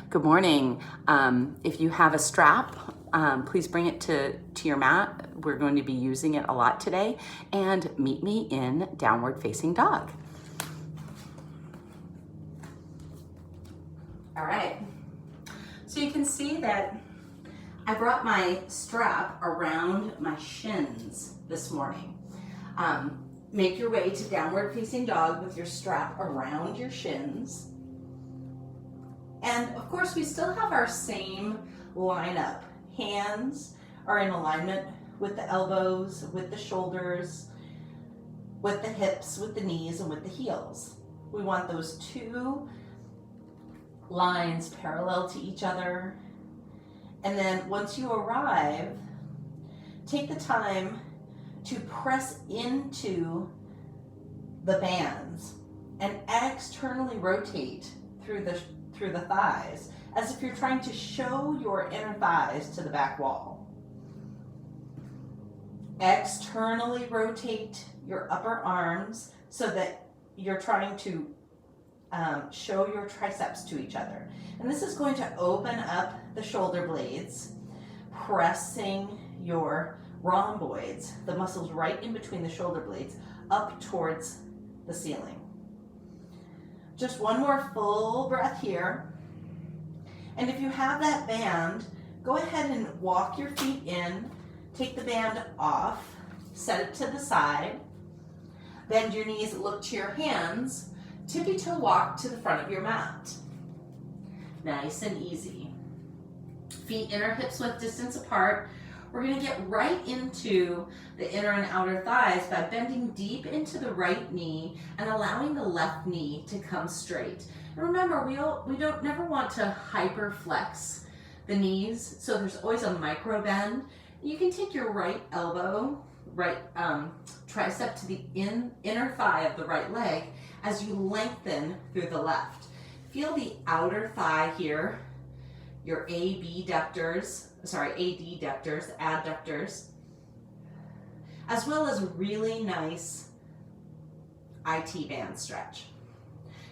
Good morning. If you have a strap, please bring it to your mat. We're going to be using it a lot today. And meet me in downward facing dog. All right. So you can see that I brought my strap around my shins this morning. Make your way to downward facing dog with your strap around your shins. And of course, we still have our same lineup. Hands are in alignment with the elbows, with the shoulders, with the hips, with the knees, and with the heels. We want those two lines parallel to each other. And then once you arrive, take the time to press into the bands and externally rotate through the thighs, as if you're trying to show your inner thighs to the back wall. Externally rotate your upper arms so that you're trying to show your triceps to each other. And this is going to open up the shoulder blades, pressing your rhomboids, the muscles right in between the shoulder blades, up towards the ceiling. Just one more full breath here. And if you have that band, go ahead and walk your feet in, take the band off, set it to the side, bend your knees, look to your hands, tippy toe walk to the front of your mat. Nice and easy. Feet inner hips width distance apart. We're going to get right into the inner and outer thighs by bending deep into the right knee and allowing the left knee to come straight. And remember, we don't never want to hyper flex the knees, so there's always a micro bend. You can take your right elbow, right tricep to the inner thigh of the right leg as you lengthen through the left. Feel the outer thigh here, your adductors, adductors, as well as a really nice IT band stretch.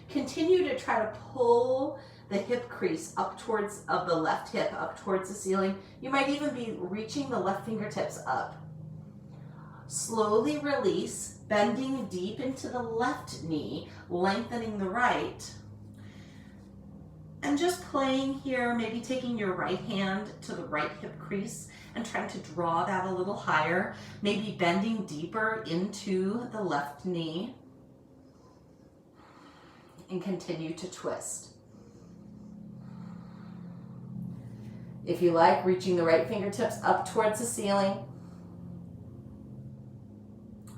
Continue to try to pull the hip crease up towards the left hip up towards the ceiling. You might even be reaching the left fingertips up. Slowly release, bending deep into the left knee, lengthening the right. And just playing here, maybe taking your right hand to the right hip crease and trying to draw that a little higher, maybe bending deeper into the left knee, and continue to twist. If you like, reaching the right fingertips up towards the ceiling.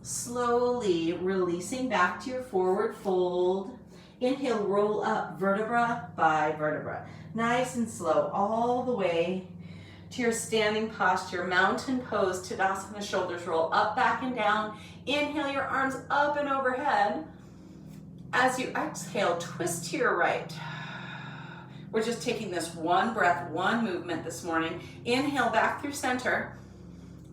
Slowly releasing back to your forward fold. Inhale, roll up vertebra by vertebra. Nice and slow, all the way to your standing posture. Mountain pose, Tadasana, shoulders roll up, back, and down. Inhale, your arms up and overhead. As you exhale, twist to your right. We're just taking this one breath, one movement this morning. Inhale, back through center.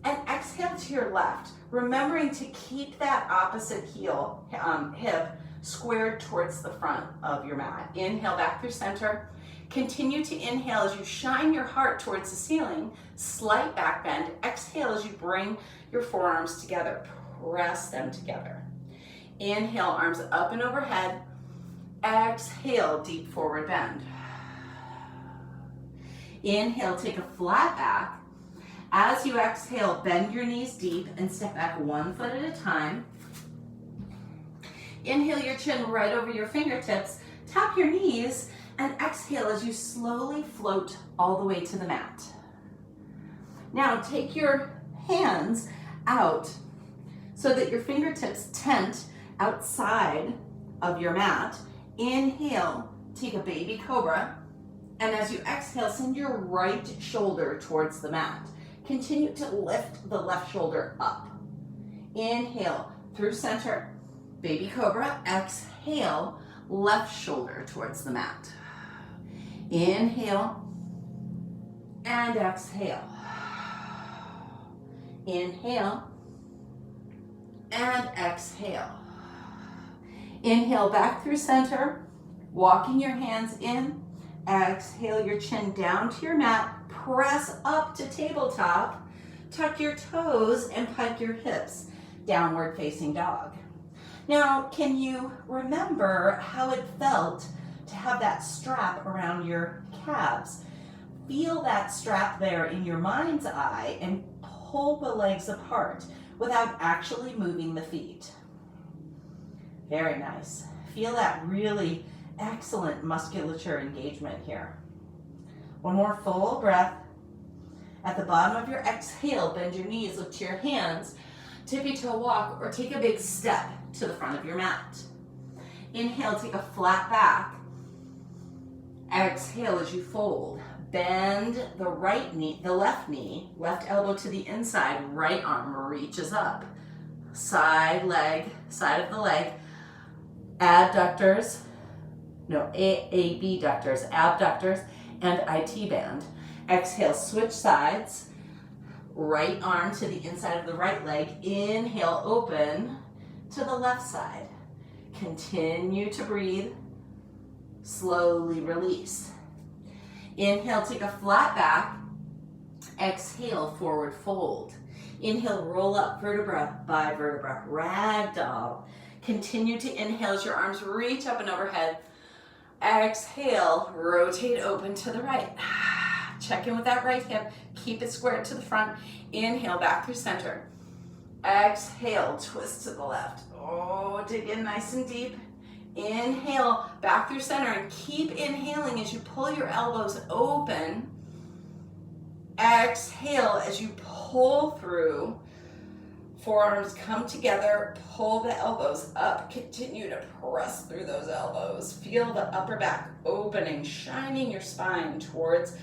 And exhale to your left. Remembering to keep that opposite hip squared towards the front of your mat. Inhale back through center. Continue to inhale as you shine your heart towards the ceiling. Slight back bend. Exhale as you bring your forearms together. Press them together. Inhale, arms up and overhead. Exhale, deep forward bend. Inhale, take a flat back. As you exhale, bend your knees deep and step back 1 foot at a time. Inhale your chin right over your fingertips, tap your knees, and exhale as you slowly float all the way to the mat. Now take your hands out so that your fingertips tent outside of your mat. Inhale, take a baby cobra, and as you exhale, send your right shoulder towards the mat. Continue to lift the left shoulder up. Inhale through center. Baby cobra, exhale, left shoulder towards the mat. Inhale and exhale. Inhale and exhale. Inhale back through center, walking your hands in. Exhale your chin down to your mat. Press up to tabletop. Tuck your toes and pike your hips. Downward facing dog. Now, can you remember how it felt to have that strap around your calves? Feel that strap there in your mind's eye and pull the legs apart without actually moving the feet. Very nice. Feel that really excellent musculature engagement here. One more full breath. At the bottom of your exhale, bend your knees, lift your hands, tippy toe walk, or take a big step to the front of your mat. Inhale, take a flat back. Exhale as you fold. Bend the right knee, the left knee, left elbow to the inside, right arm reaches up. Side leg, side of the leg, abductors, abductors, and IT band. Exhale, switch sides. Right arm to the inside of the right leg. Inhale, open to the left side. Continue to breathe. Slowly release. Inhale, take a flat back. Exhale, forward fold. Inhale, roll up vertebra by vertebra. Ragdoll. Continue to inhale as your arms reach up and overhead. Exhale, rotate open to the right. Check in with that right hip. Keep it squared to the front. Inhale, back through center. Exhale, twist to the left. Oh, dig in nice and deep. Inhale, back through center, and keep inhaling as you pull your elbows open. Exhale as you pull through. Forearms come together, pull the elbows up. Continue to press through those elbows. Feel the upper back opening, shining your spine towards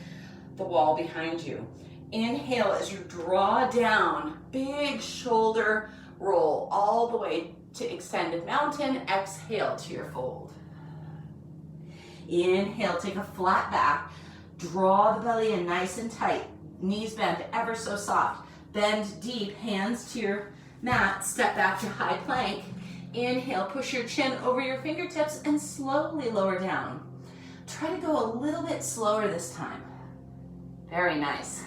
the wall behind you. Inhale as you draw down, big shoulder roll all the way to extended mountain. Exhale to your fold. Inhale, take a flat back. Draw the belly in nice and tight. Knees bend ever so soft. Bend deep, hands to your mat. Step back to high plank. Inhale, push your chin over your fingertips and slowly lower down. Try to go a little bit slower this time. Very nice.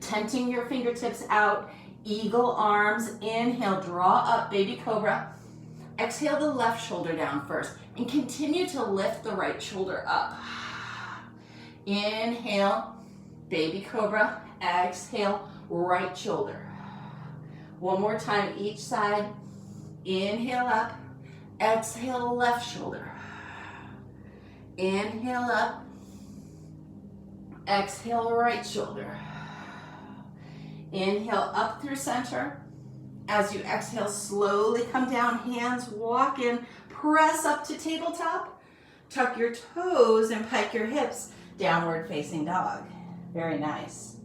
Tenting your fingertips out. Eagle arms. Inhale, draw up, baby cobra. Exhale the left shoulder down first and continue to lift the right shoulder up. Inhale, baby cobra. Exhale, right shoulder. One more time each side. Inhale up. Exhale, left shoulder. Inhale up. Exhale, right shoulder. Inhale up through center. As you exhale, slowly come down, hands walk in, press up to tabletop, tuck your toes and pike your hips, downward facing dog. Very nice.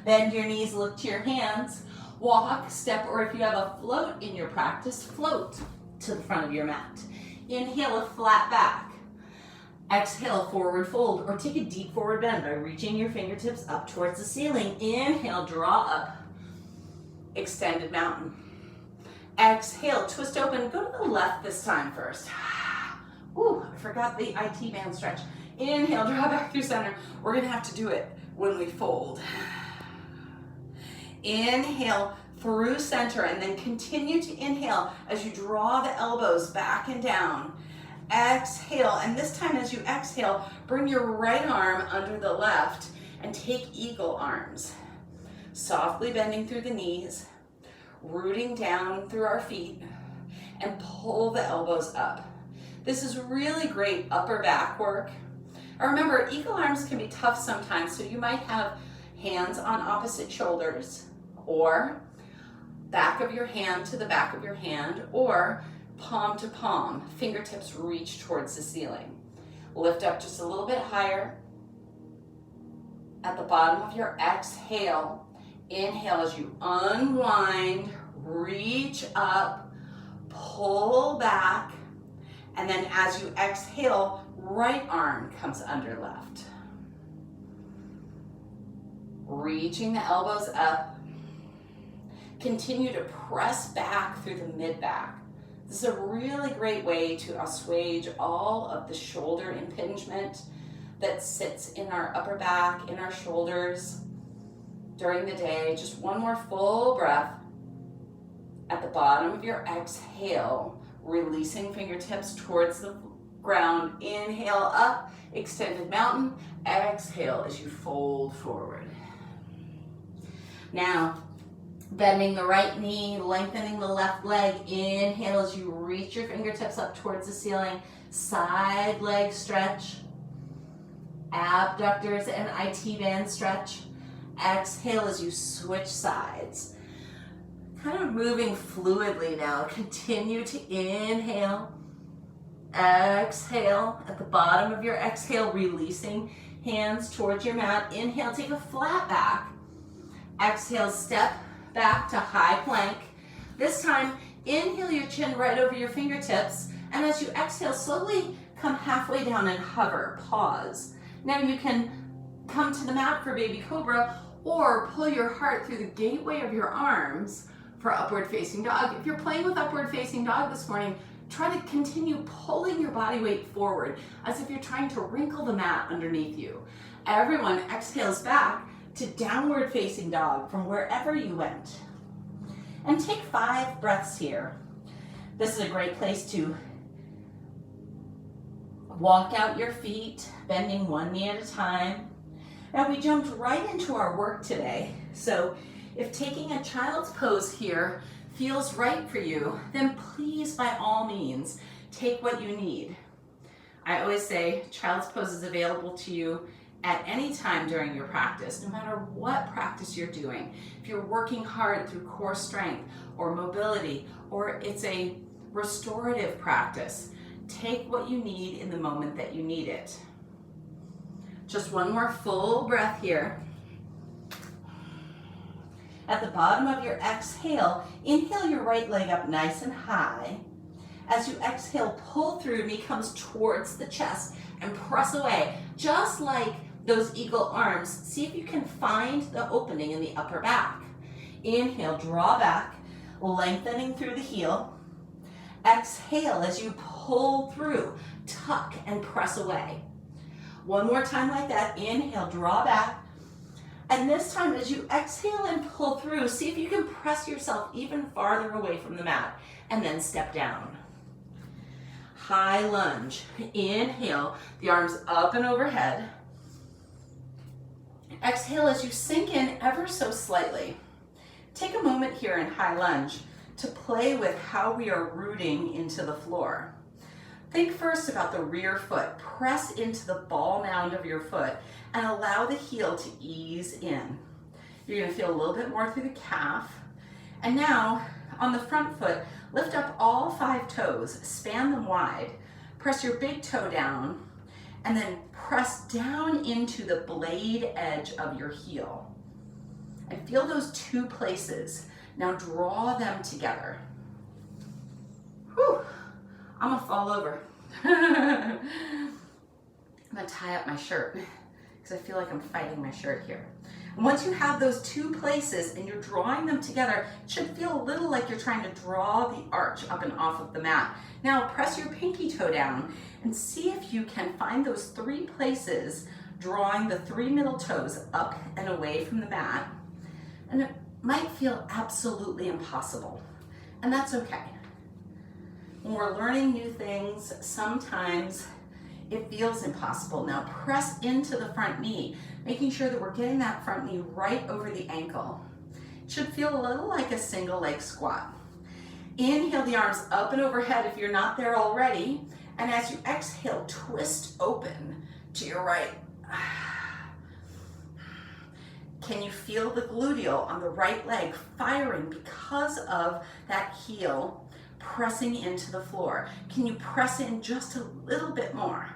Bend your knees, look to your hands, walk, step, or if you have a float in your practice, float to the front of your mat. Inhale, a flat back. Exhale, forward fold, or take a deep forward bend by reaching your fingertips up towards the ceiling. Inhale, draw up, extended mountain. Exhale, twist open, go to the left this time first. Ooh, I forgot the IT band stretch. Inhale, draw back through center. We're gonna have to do it when we fold. Inhale through center and then continue to inhale as you draw the elbows back and down. Exhale, and this time as you exhale, bring your right arm under the left and take eagle arms. Softly bending through the knees, rooting down through our feet, and pull the elbows up. This is really great upper back work. Remember, eagle arms can be tough sometimes, so you might have hands on opposite shoulders, or back of your hand to the back of your hand, or palm to palm, fingertips reach towards the ceiling. Lift up just a little bit higher. At the bottom of your exhale, inhale as you unwind, reach up, pull back, and then as you exhale, right arm comes under left. Reaching the elbows up. Continue to press back through the mid-back. This is a really great way to assuage all of the shoulder impingement, that sits in our upper back, in our shoulders during the day. Just one more full breath. At the bottom of your exhale, releasing fingertips towards the ground. Inhale up, extended mountain. Exhale as you fold forward. Now, bending the right knee, lengthening the left leg. Inhale as you reach your fingertips up towards the ceiling. Side leg stretch. Abductors and IT band stretch. Exhale as you switch sides. Kind of moving fluidly now. Continue to inhale. Exhale. At the bottom of your exhale, releasing hands towards your mat. Inhale, take a flat back. Exhale, step back to high plank. This time, inhale your chin right over your fingertips. And as you exhale, slowly come halfway down and hover. Pause. Now you can come to the mat for baby cobra or pull your heart through the gateway of your arms for upward facing dog. If you're playing with upward facing dog this morning, try to continue pulling your body weight forward as if you're trying to wrinkle the mat underneath you. Everyone exhales back to downward facing dog from wherever you went. And take 5 breaths here. This is a great place to walk out your feet, bending one knee at a time. Now we jumped right into our work today, so if taking a child's pose here feels right for you, then please, by all means, take what you need. I always say child's pose is available to you at any time during your practice, no matter what practice you're doing. If you're working hard through core strength or mobility, or it's a restorative practice, take what you need in the moment that you need it. Just one more full breath here. At the bottom of your exhale, inhale your right leg up nice and high. As you exhale, pull through, knee comes towards the chest and press away, just like those eagle arms. See if you can find the opening in the upper back. Inhale, draw back, lengthening through the heel. Exhale as you pull through, tuck and press away. One more time like that. Inhale, draw back. And this time as you exhale and pull through, see if you can press yourself even farther away from the mat and then step down. High lunge. Inhale, the arms up and overhead. Exhale as you sink in ever so slightly. Take a moment here in high lunge to play with how we are rooting into the floor. Think first about the rear foot. Press into the ball mound of your foot and allow the heel to ease in. You're going to feel a little bit more through the calf. And now, on the front foot, lift up all 5 toes, span them wide. Press your big toe down, and then press down into the blade edge of your heel. And feel those 2 places. Now draw them together. Whew. I'm gonna fall over. I'm gonna tie up my shirt because I feel like I'm fighting my shirt here. And once you have those 2 places and you're drawing them together, it should feel a little like you're trying to draw the arch up and off of the mat. Now press your pinky toe down and see if you can find those 3 places, drawing the 3 middle toes up and away from the mat. And it might feel absolutely impossible, and that's okay. When we're learning new things, sometimes it feels impossible. Now press into the front knee, making sure that we're getting that front knee right over the ankle. It should feel a little like a single leg squat. Inhale the arms up and overhead if you're not there already. And as you exhale, twist open to your right. Can you feel the gluteal on the right leg firing because of that heel pressing into the floor? Can you press in just a little bit more?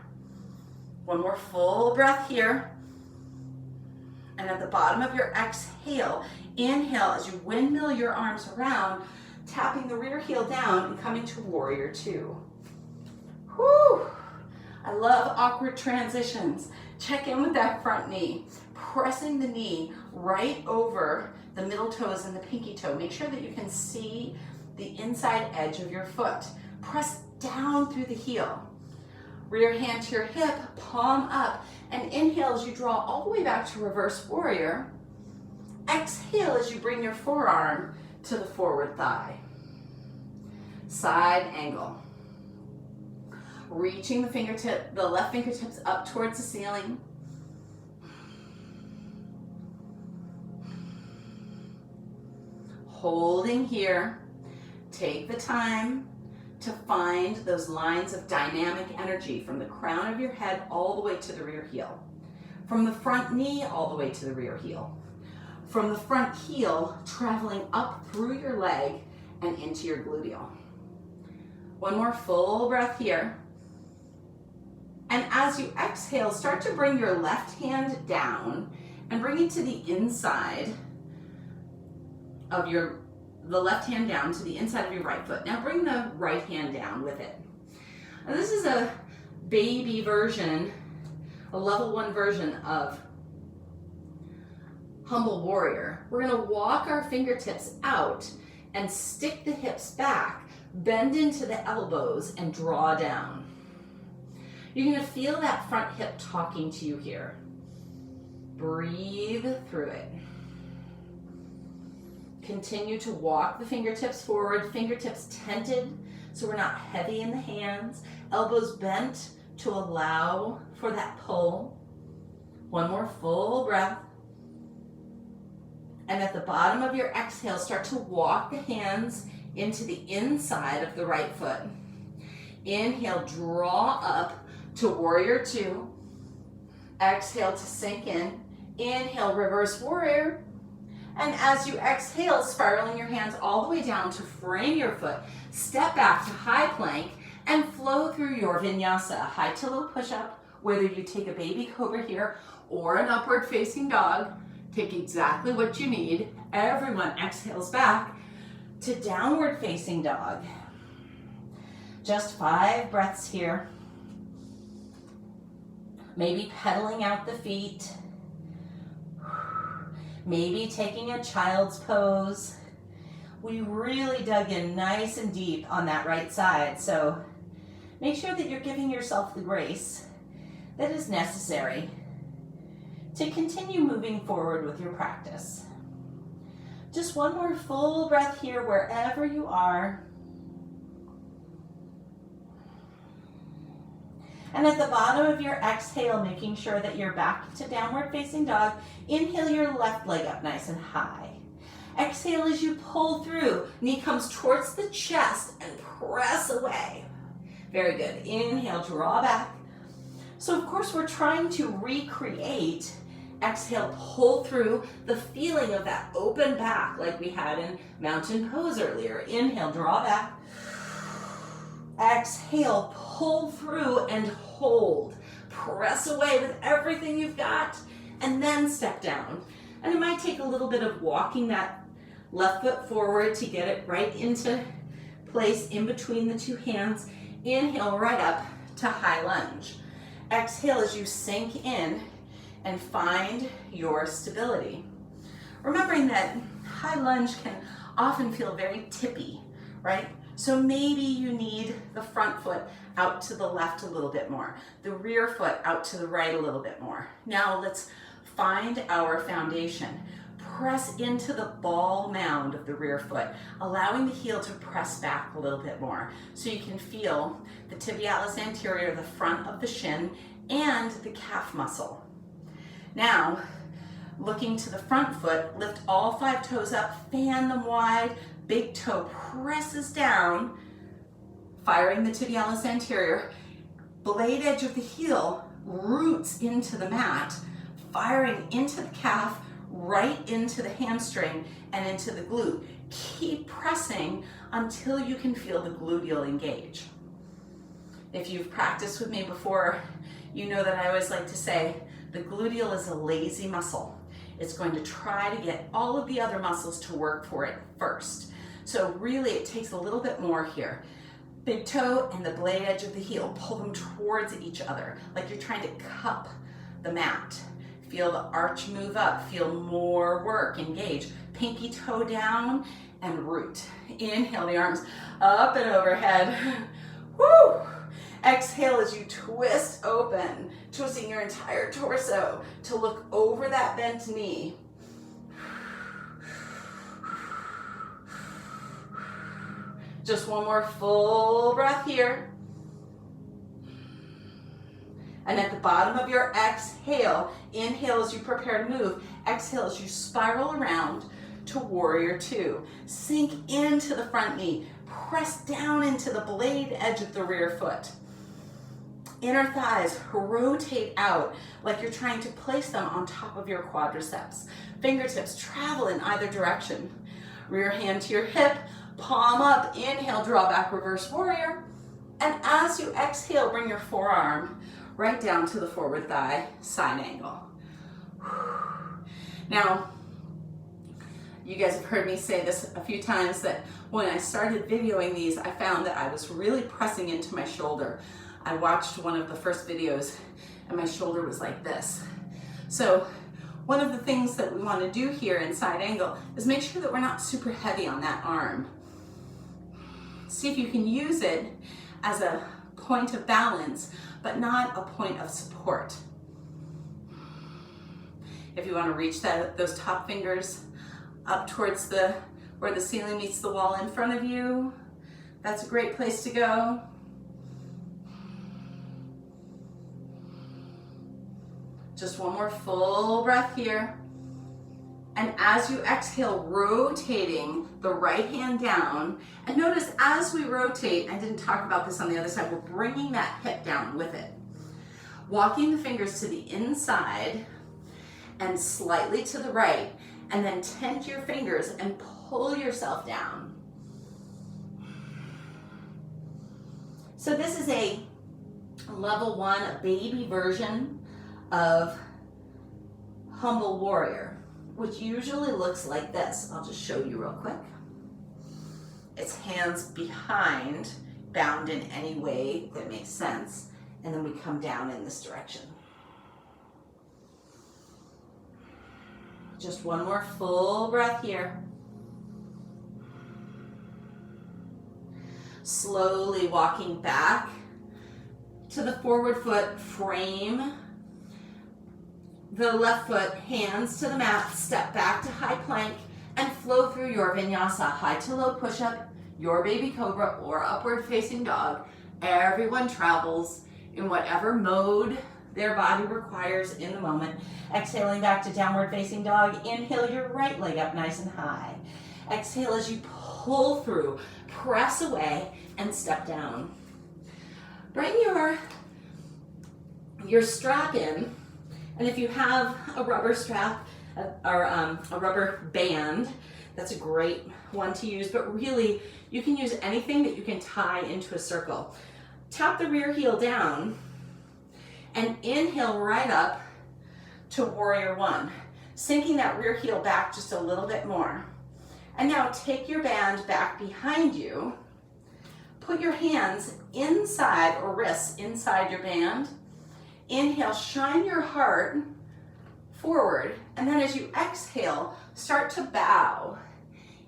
One more full breath here. And at the bottom of your exhale, inhale as you windmill your arms around, tapping the rear heel down and coming to warrior 2. Whew! I love awkward transitions. Check in with that front knee. Pressing the knee right over the middle toes and the pinky toe. Make sure that you can see the inside edge of your foot. Press down through the heel. Rear hand to your hip, palm up, and inhale as you draw all the way back to reverse warrior. Exhale as you bring your forearm to the forward thigh. Side angle. Reaching the left fingertips up towards the ceiling. Holding here. Take the time to find those lines of dynamic energy from the crown of your head all the way to the rear heel. From the front knee all the way to the rear heel. From the front heel traveling up through your leg and into your gluteal. One more full breath here. And as you exhale, start to bring your left hand down and bring it to the inside of the left hand down to the inside of your right foot. Now bring the right hand down with it. Now this is a baby version, a level 1 version of Humble Warrior. We're gonna walk our fingertips out and stick the hips back, bend into the elbows and draw down. You're gonna feel that front hip talking to you here. Breathe through it. Continue to walk the fingertips forward, fingertips tented so we're not heavy in the hands, elbows bent to allow for that pull. One more full breath. And at the bottom of your exhale, start to walk the hands into the inside of the right foot. Inhale, draw up to warrior 2. Exhale to sink in. Inhale, reverse warrior. And as you exhale, spiraling your hands all the way down to frame your foot, step back to high plank and flow through your vinyasa, high to low push-up, whether you take a baby cobra here or an upward facing dog. Take exactly what you need. Everyone exhales back to downward facing dog. Just 5 breaths here. Maybe pedaling out the feet. Maybe taking a child's pose. We really dug in nice and deep on that right side, so make sure that you're giving yourself the grace that is necessary to continue moving forward with your practice. Just one more full breath here wherever you are. And at the bottom of your exhale, making sure that you're back to downward facing dog, inhale your left leg up nice and high. Exhale as you pull through. Knee comes towards the chest and press away. Very good. Inhale, draw back. So of course we're trying to recreate, exhale, pull through the feeling of that open back like we had in mountain pose earlier. Inhale, draw back. Exhale, pull through and hold. Press away with everything you've got and then step down. And it might take a little bit of walking that left foot forward to get it right into place in between the 2 hands. Inhale right up to high lunge. Exhale as you sink in and find your stability. Remembering that high lunge can often feel very tippy, right? So maybe you need the front foot out to the left a little bit more, the rear foot out to the right a little bit more. Now let's find our foundation. Press into the ball mound of the rear foot, allowing the heel to press back a little bit more so you can feel the tibialis anterior, the front of the shin, and the calf muscle. Now, looking to the front foot, lift all 5 toes up, fan them wide, big toe presses down, firing the tibialis anterior, blade edge of the heel roots into the mat, firing into the calf, right into the hamstring and into the glute. Keep pressing until you can feel the gluteal engage. If you've practiced with me before, you know that I always like to say the gluteal is a lazy muscle. It's going to try to get all of the other muscles to work for it first. So really it takes a little bit more here. Big toe and the blade edge of the heel, pull them towards each other like you're trying to cup the mat. Feel the arch move up, feel more work, engage. Pinky toe down and root. Inhale the arms up and overhead. Woo! Exhale as you twist open, twisting your entire torso to look over that bent knee. Just one more full breath here. And at the bottom of your exhale, inhale as you prepare to move, exhale as you spiral around to warrior two. Sink into the front knee, press down into the blade edge of the rear foot. Inner thighs rotate out like you're trying to place them on top of your quadriceps. Fingertips travel in either direction. Rear hand to your hip, palm up, inhale, draw back, reverse warrior. And as you exhale, bring your forearm right down to the forward thigh, side angle. Now, you guys have heard me say this a few times that when I started videoing these, I found that I was really pressing into my shoulder. I watched one of the first videos and my shoulder was like this. So one of the things that we want to do here in side angle is make sure that we're not super heavy on that arm. See if you can use it as a point of balance, but not a point of support. If you want to reach those top fingers up towards where the ceiling meets the wall in front of you, that's a great place to go. Just one more full breath here. And as you exhale, rotating the right hand down. And notice as we rotate, I didn't talk about this on the other side, we're bringing that hip down with it. Walking the fingers to the inside and slightly to the right, and then tend your fingers and pull yourself down. So this is a level 1, a baby version of humble warrior, which usually looks like this. I'll just show you real quick. It's hands behind, bound in any way that makes sense, and then we come down in this direction. Just one more full breath here. Slowly walking back to the forward foot, frame the left foot, hands to the mat, step back to high plank, and flow through your vinyasa, high to low push-up, your baby cobra, or upward facing dog. Everyone travels in whatever mode their body requires in the moment. Exhaling back to downward facing dog, inhale your right leg up nice and high. Exhale as you pull through, press away, and step down. Bring your strap in. And if you have a rubber strap or a rubber band, that's a great one to use, but really you can use anything that you can tie into a circle. Tap the rear heel down and inhale right up to warrior one, sinking that rear heel back just a little bit more. And now take your band back behind you, put your hands inside or wrists inside your band. Inhale, shine your heart forward, and then as you exhale, start to bow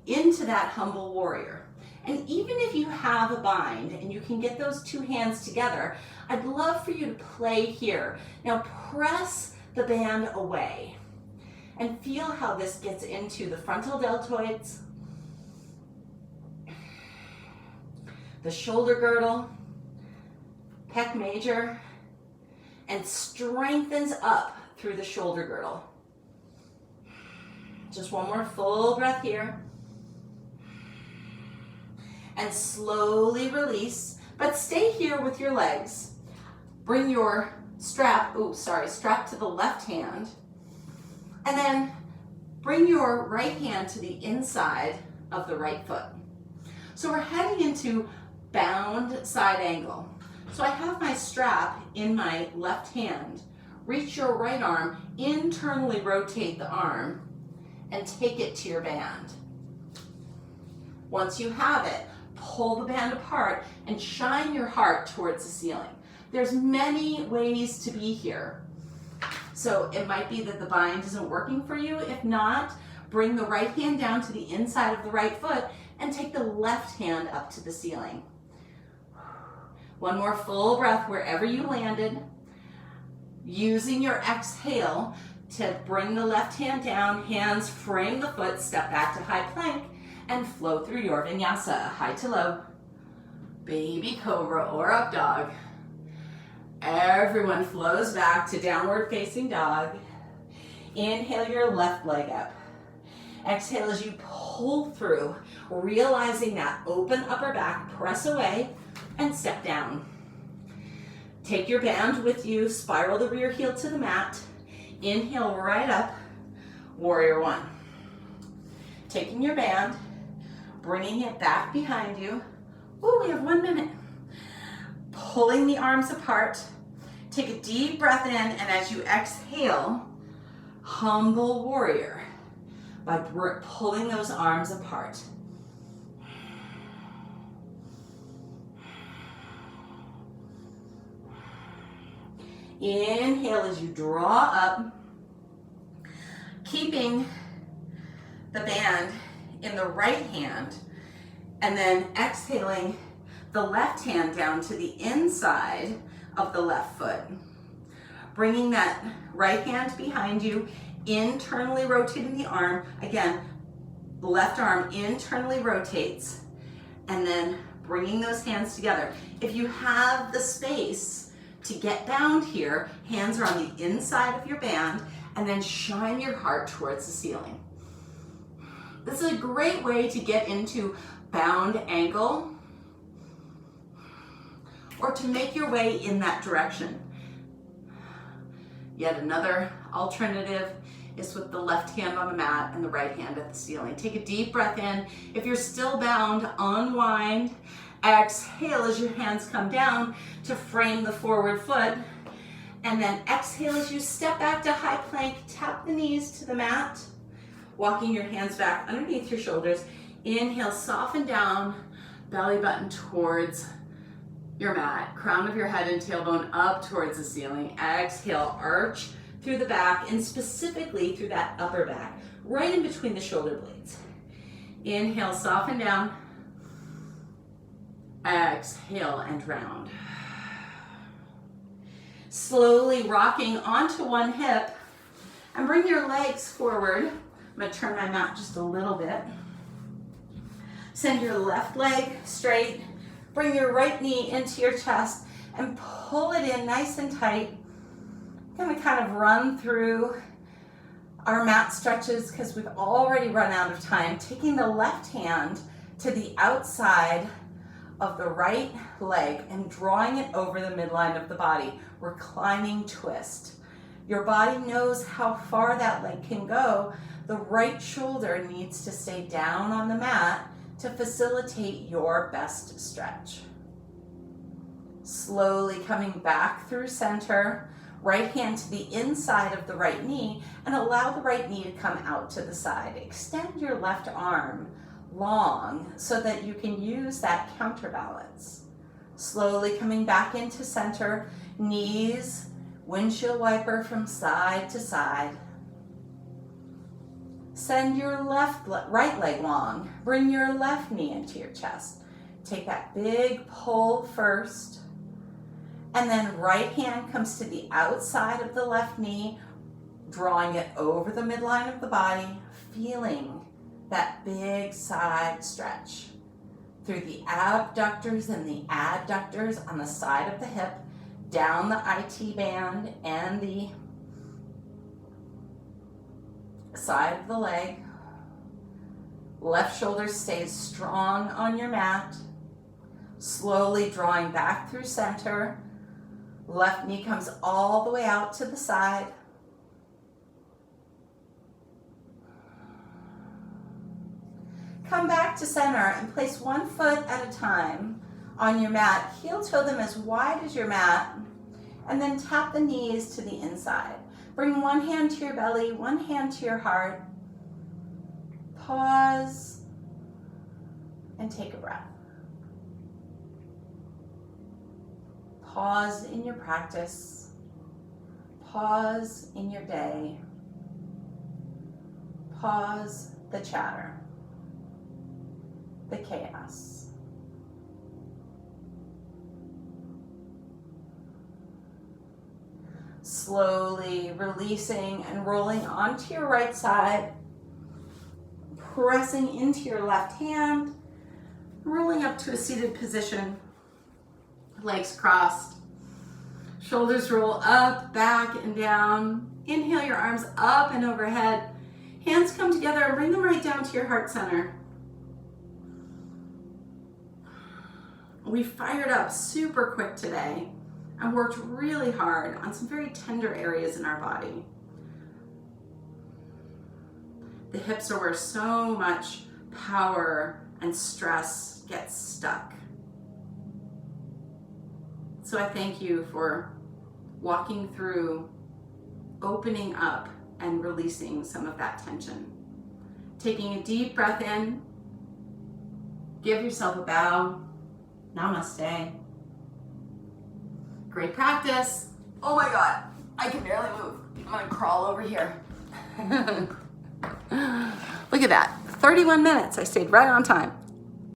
into that humble warrior. And even if you have a bind and you can get those two hands together, I'd love for you to play here. Now press the band away and feel how this gets into the frontal deltoids, the shoulder girdle, pec major, and strengthens up through the shoulder girdle. Just one more full breath here. And slowly release, but stay here with your legs. Bring your strap to the left hand, and then bring your right hand to the inside of the right foot. So we're heading into bound side angle. So I have my strap in my left hand. Reach your right arm, internally rotate the arm, and take it to your band. Once you have it, pull the band apart and shine your heart towards the ceiling. There's many ways to be here. So it might be that the bind isn't working for you. If not, bring the right hand down to the inside of the right foot and take the left hand up to the ceiling. One more full breath wherever you landed. Using your exhale to bring the left hand down, hands frame the foot, step back to high plank, and flow through your vinyasa, high to low, baby cobra or up dog. Everyone flows back to downward facing dog. Inhale your left leg up. Exhale as you pull through, realizing that open upper back, press away, and step down. Take your band with you, spiral the rear heel to the mat. Inhale right up, warrior one. Taking your band, bringing it back behind you. Ooh, we have 1 minute. Pulling the arms apart. Take a deep breath in, and as you exhale, humble warrior by pulling those arms apart. Inhale as you draw up, keeping the band in the right hand, and then exhaling the left hand down to the inside of the left foot. Bringing that right hand behind you, internally rotating the arm. Again, the left arm internally rotates, and then bringing those hands together. If you have the space to get bound here, hands are on the inside of your band, and then shine your heart towards the ceiling. This is a great way to get into bound ankle or to make your way in that direction. Yet another alternative is with the left hand on the mat and the right hand at the ceiling. Take a deep breath in. If you're still bound, unwind. Exhale as your hands come down to frame the forward foot. And then exhale as you step back to high plank. Tap the knees to the mat. Walking your hands back underneath your shoulders. Inhale, soften down, belly button towards your mat. Crown of your head and tailbone up towards the ceiling. Exhale, arch through the back, and specifically through that upper back, right in between the shoulder blades. Inhale, soften down. Exhale and round. Slowly rocking onto one hip, and bring your legs forward. I'm going to turn my mat just a little bit. Send your left leg straight. Bring your right knee into your chest and pull it in nice and tight. I'm going to kind of run through our mat stretches because we've already run out of time. Taking the left hand to the outside of the right leg and drawing it over the midline of the body. Reclining twist. Your body knows how far that leg can go. The right shoulder needs to stay down on the mat to facilitate your best stretch. Slowly coming back through center, right hand to the inside of the right knee, and allow the right knee to come out to the side. Extend your left arm long so that you can use that counterbalance. Slowly coming back into center, knees, windshield wiper from side to side. Send your right leg long. Bring your left knee into your chest. Take that big pull first. And then right hand comes to the outside of the left knee, drawing it over the midline of the body, feeling that big side stretch through the abductors and the adductors on the side of the hip, down the IT band and the side of the leg. Left shoulder stays strong on your mat. Slowly drawing back through center. Left knee comes all the way out to the side. Come back to center and place one foot at a time on your mat. Heel toe them as wide as your mat, and then tap the knees to the inside. Bring one hand to your belly, one hand to your heart. Pause and take a breath. Pause in your practice. Pause in your day. Pause the chatter, the chaos. Slowly releasing and rolling onto your right side, pressing into your left hand, rolling up to a seated position, legs crossed, shoulders roll up, back, and down. Inhale your arms up and overhead. Hands come together and bring them right down to your heart center. We fired up super quick today and worked really hard on some very tender areas in our body. The hips are where so much power and stress gets stuck. So I thank you for walking through, opening up, and releasing some of that tension. Taking a deep breath in, give yourself a bow. Namaste. Great practice. Oh my God, I can barely move. I'm gonna crawl over here. Look at that, 31 minutes. I stayed right on time.